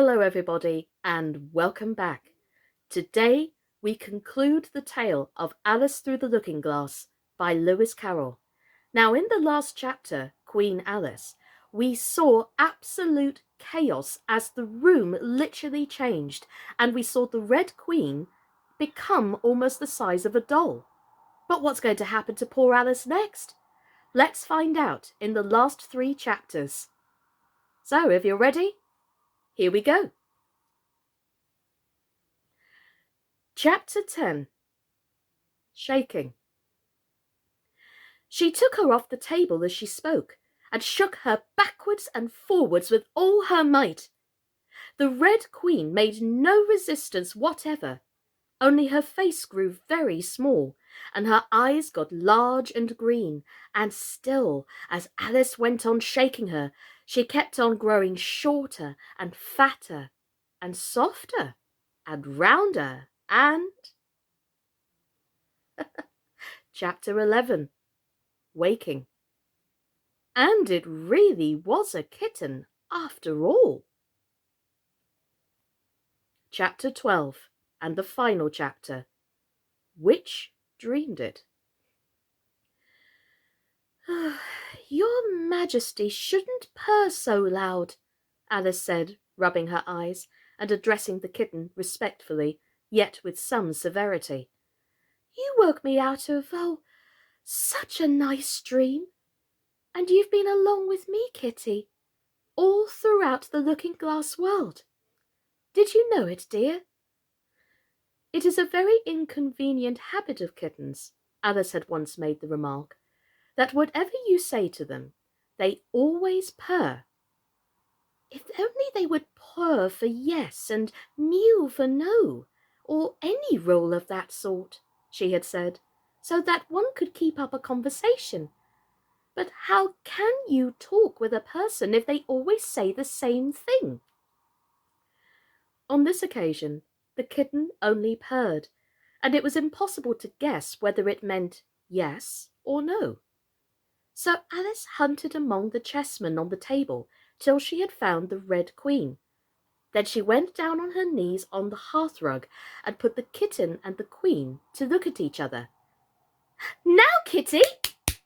Hello everybody and welcome back. Today we conclude the tale of Alice Through the Looking Glass by Lewis Carroll. Now in the last chapter, Queen Alice, we saw absolute chaos as the room literally changed and we saw the Red Queen become almost the size of a doll. But what's going to happen to poor Alice next? Let's find out in the last 3 chapters. So if you're ready, here we go. Chapter 10. Shaking. She took her off the table as she spoke, and shook her backwards and forwards with all her might. The Red Queen made no resistance whatever, only her face grew very small, and her eyes got large and green, and still, as Alice went on shaking her, she kept on growing shorter and fatter, and softer, and rounder, and... Chapter 11. Waking. And it really was a kitten after all. Chapter 12, and the final chapter. Which dreamed it? Your Majesty shouldn't purr so loud, Alice said, rubbing her eyes and addressing the kitten respectfully, yet with some severity. You woke me out of, such a nice dream. And you've been along with me, Kitty, all throughout the looking-glass world. Did you know it, dear? It is a very inconvenient habit of kittens, Alice had once made the remark, that whatever you say to them, they always purr. If only they would purr for yes and mew for no, or any rule of that sort, she had said, so that one could keep up a conversation. But how can you talk with a person if they always say the same thing? On this occasion, the kitten only purred, and it was impossible to guess whether it meant yes or no. So Alice hunted among the chessmen on the table till she had found the Red Queen. Then she went down on her knees on the hearthrug and put the kitten and the Queen to look at each other. Now, Kitty,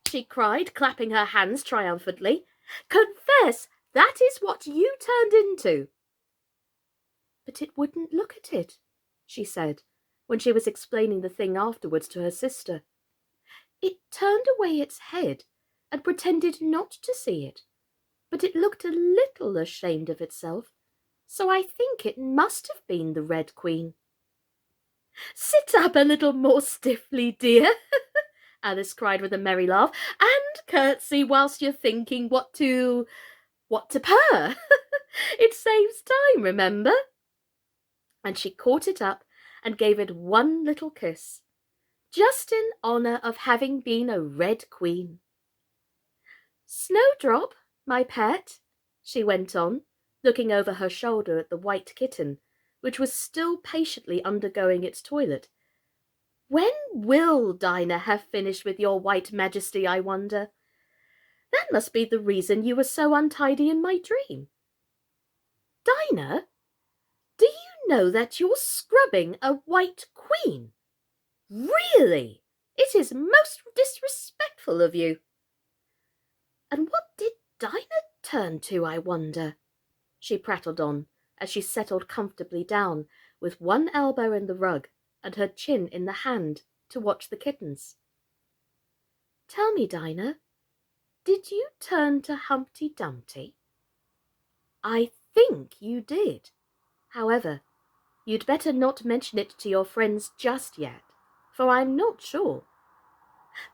she cried, clapping her hands triumphantly, confess that is what you turned into. But it wouldn't look at it, she said, when she was explaining the thing afterwards to her sister. It turned away its head and pretended not to see it, but it looked a little ashamed of itself, so I think it must have been the Red Queen. Sit up a little more stiffly, dear, Alice cried with a merry laugh, and curtsy whilst you're thinking what to purr. It saves time, remember? And she caught it up and gave it one little kiss, just in honour of having been a Red Queen. Snowdrop, my pet, she went on, looking over her shoulder at the white kitten, which was still patiently undergoing its toilet. When will Dinah have finished with your white majesty, I wonder? That must be the reason you were so untidy in my dream. Dinah, do you know that you're scrubbing a white queen? Really, it is most disrespectful of you. And what did Dinah turn to, I wonder? She prattled on, as she settled comfortably down, with one elbow in the rug and her chin in the hand, to watch the kittens. Tell me, Dinah, did you turn to Humpty Dumpty? I think you did. However, you'd better not mention it to your friends just yet, for I'm not sure.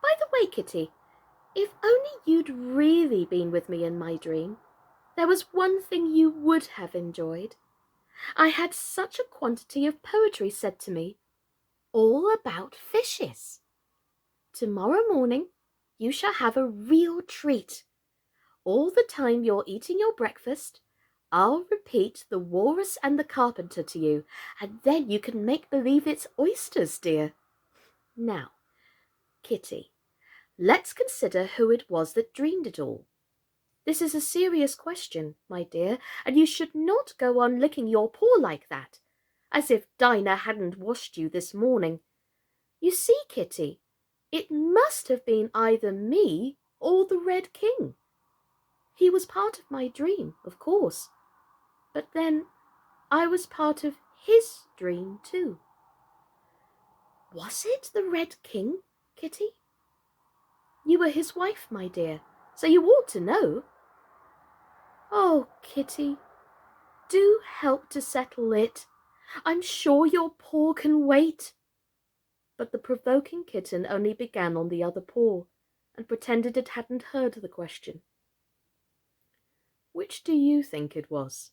By the way, Kitty, if only you'd really been with me in my dream, there was one thing you would have enjoyed. I had such a quantity of poetry said to me, all about fishes. Tomorrow morning you shall have a real treat. All the time you're eating your breakfast, I'll repeat the Walrus and the Carpenter to you, and then you can make believe it's oysters, dear. Now, Kitty, let's consider who it was that dreamed it all. This is a serious question, my dear, and you should not go on licking your paw like that, as if Dinah hadn't washed you this morning. You see, Kitty, it must have been either me or the Red King. He was part of my dream, of course, but then I was part of his dream too. Was it the Red King, Kitty? You were his wife, my dear, so you ought to know. Oh, Kitty, do help to settle it. I'm sure your paw can wait. But the provoking kitten only began on the other paw and pretended it hadn't heard the question. Which do you think it was?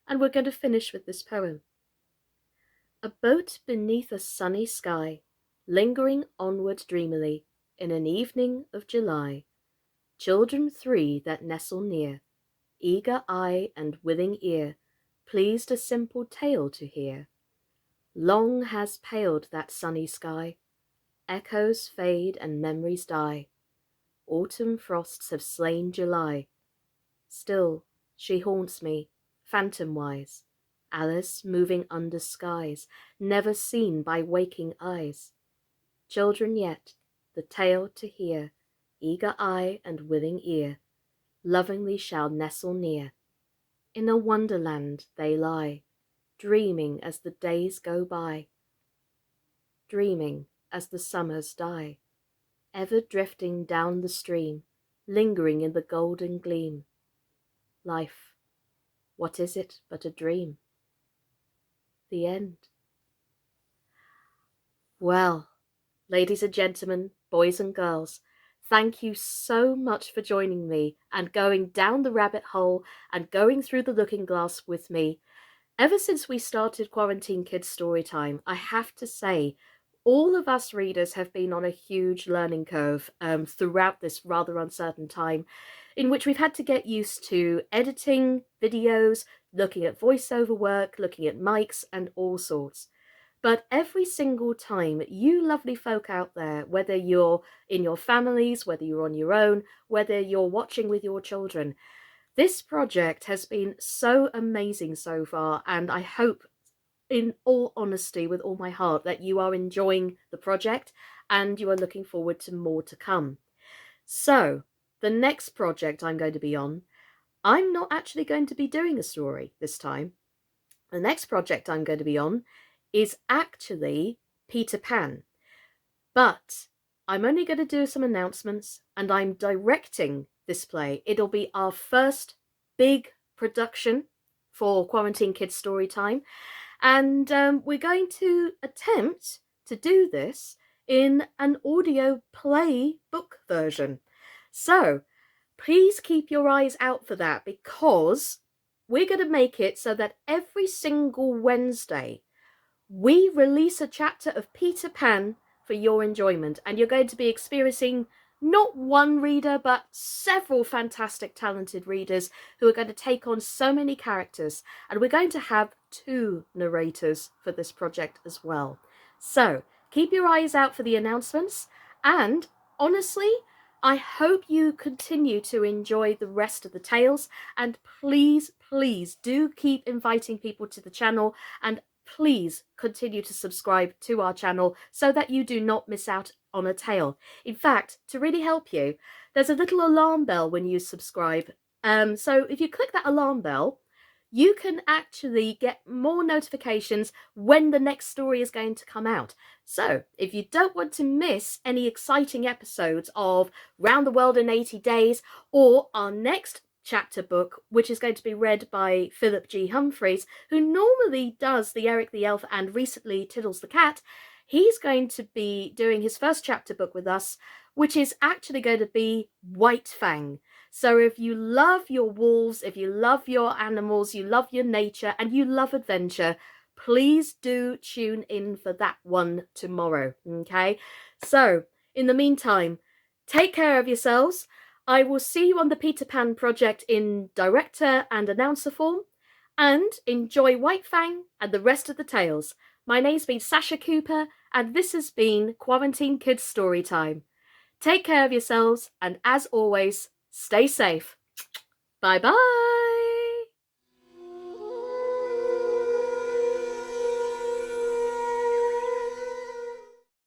And we're going to finish with this poem. A boat beneath a sunny sky, lingering onward dreamily, in an evening of July. Children three that nestle near, eager eye and willing ear, pleased a simple tale to hear. Long has paled that sunny sky, echoes fade and memories die. Autumn frosts have slain July. Still she haunts me, phantom-wise, Alice moving under skies, never seen by waking eyes. Children yet, the tale to hear, eager eye and willing ear, lovingly shall nestle near. In a wonderland they lie, dreaming as the days go by, dreaming as the summers die, ever drifting down the stream, lingering in the golden gleam. Life, what is it but a dream? The end. Well, ladies and gentlemen, boys and girls, thank you so much for joining me and going down the rabbit hole and going through the looking glass with me. Ever since we started Quarantine Kids Storytime, I have to say, all of us readers have been on a huge learning curve throughout this rather uncertain time, in which we've had to get used to editing videos, looking at voiceover work, looking at mics, and all sorts. But every single time, you lovely folk out there, whether you're in your families, whether you're on your own, whether you're watching with your children, this project has been so amazing so far, and I hope, in all honesty, with all my heart, that you are enjoying the project and you are looking forward to more to come. So, the next project I'm going to be on, I'm not actually going to be doing a story this time. The next project I'm going to be on is actually Peter Pan. But I'm only going to do some announcements, and I'm directing this play. It'll be our first big production for Quarantine Kids Storytime, and we're going to attempt to do this in an audio play book version. So please keep your eyes out for that, because we're going to make it so that every single Wednesday we release a chapter of Peter Pan for your enjoyment, and you're going to be experiencing not one reader but several fantastic talented readers who are going to take on so many characters, and we're going to have 2 narrators for this project as well. So keep your eyes out for the announcements, and honestly, I hope you continue to enjoy the rest of the tales, and please do keep inviting people to the channel, and please continue to subscribe to our channel so that you do not miss out on a tale. In fact, to really help you, there's a little alarm bell when you subscribe. So if you click that alarm bell, you can actually get more notifications when the next story is going to come out. So if you don't want to miss any exciting episodes of Round the World in 80 Days or our next chapter book, which is going to be read by Philip G. Humphreys, who normally does the Eric the Elf and recently Tiddles the Cat, he's going to be doing his first chapter book with us, which is actually going to be White Fang. So if you love your wolves, if you love your animals, you love your nature, and you love adventure, please do tune in for that one tomorrow, okay? So, in the meantime, take care of yourselves. I will see you on the Peter Pan project in director and announcer form, and enjoy White Fang and the rest of the tales. My name's been Sascha Cooper, and this has been Quarantine Kids Storytime. Take care of yourselves, and as always, stay safe. Bye-bye.